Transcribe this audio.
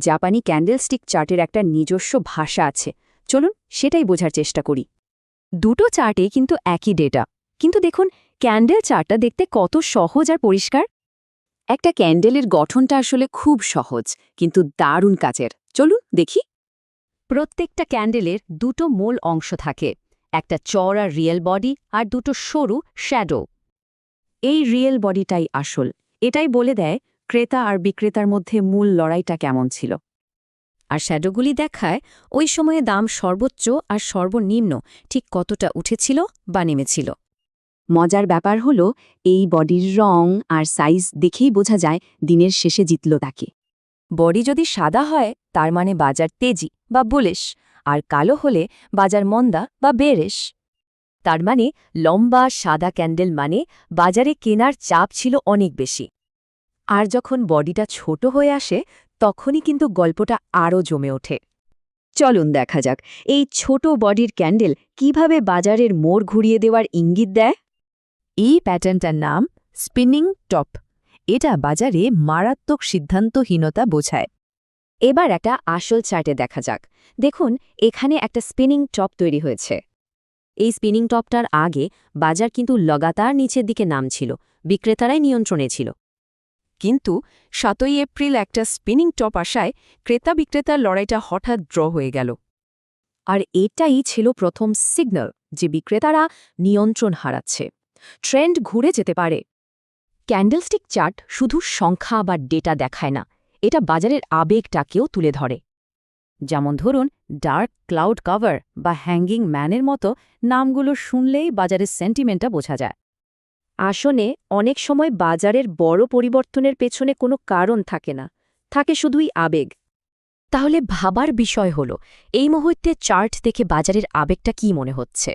জাপানি ক্যান্ডেলস্টিক চার্টের একটা নিজস্ব ভাষা আছে। চলুন সেটাই বোঝার চেষ্টা করি। দুটো চার্টে কিন্তু একই ডেটা, কিন্তু দেখুন ক্যান্ডেল চার্টটা দেখতে কত সহজ আর পরিষ্কার। একটা ক্যান্ডেলের গঠনটা আসলে খুব সহজ, কিন্তু দারুণ কাজের। চলুন দেখি। প্রত্যেকটা ক্যান্ডেলের দুটো মূল অংশ থাকে, একটা চওড়া রিয়েল বডি আর দুটো সরু শ্যাডো। এই রিয়েল বডিটাই আসল, এটাই বলে দেয় ক্রেতা আর বিক্রেতার মধ্যে মূল লড়াইটা কেমন ছিল। আর শ্যাডোগুলি দেখায় ওই সময়ে দাম সর্বোচ্চ আর সর্বনিম্ন ঠিক কতটা উঠেছিল বা নেমেছিল। মজার ব্যাপার হলো এই বডির রং আর সাইজ দেখেই বোঝা যায় দিনের শেষে জিতল তাকে। বডি যদি সাদা হয় তার মানে বাজার তেজি বা বুলিশ, আর কালো হলে বাজার মন্দা বা বেরিশ। তার মানে লম্বা সাদা ক্যান্ডেল মানে বাজারে কেনার চাপ ছিল অনেক বেশি। আর যখন বডিটা ছোট হয়ে আসে তখনই কিন্তু গল্পটা আরও জমে ওঠে। চলুন দেখা যাক এই ছোট বডির ক্যান্ডেল কিভাবে বাজারের মোড় ঘুরিয়ে দেওয়ার ইঙ্গিত দেয়। এই প্যাটার্নটার নাম স্পিনিং টপ। এটা বাজারে মারাত্মক সিদ্ধান্তহীনতা বোঝায়। এবার একটা আসল চার্টে দেখা যাক। দেখুন এখানে একটা স্পিনিং টপ তৈরি হয়েছে। এই স্পিনিং টপটার আগে বাজার কিন্তু লাগাতার নিচের দিকে নামছিল, বিক্রেতারাই নিয়ন্ত্রণে ছিল। কিন্তু ৭ই এপ্রিল একটা স্পিনিং টপ আসায় ক্রেতা বিক্রেতার লড়াইটা হঠাৎ ড্র হয়ে গেল। আর এটাই ছিল প্রথম সিগন্যাল যে বিক্রেতারা নিয়ন্ত্রণ হারাচ্ছে, ট্রেন্ড ঘুরে যেতে পারে। ক্যান্ডেলস্টিক চার্ট শুধু সংখ্যা বা ডেটা দেখায় না, এটা বাজারের আবেগটাকেও তুলে ধরে। যেমন ধরুন ডার্ক ক্লাউড কভার বা হ্যাঙ্গিং ম্যানের মতো নামগুলো শুনলেই বাজারের সেন্টিমেন্টটা বোঝা যায়। আসলে অনেক সময় বাজারের বড় পরিবর্তনের পেছনে কোনো কারণ থাকে না, থাকে শুধুই আবেগ। তাহলে ভাবার বিষয় হল এই মুহূর্তে চার্ট দেখে বাজারের আবেগটা কী মনে হচ্ছে।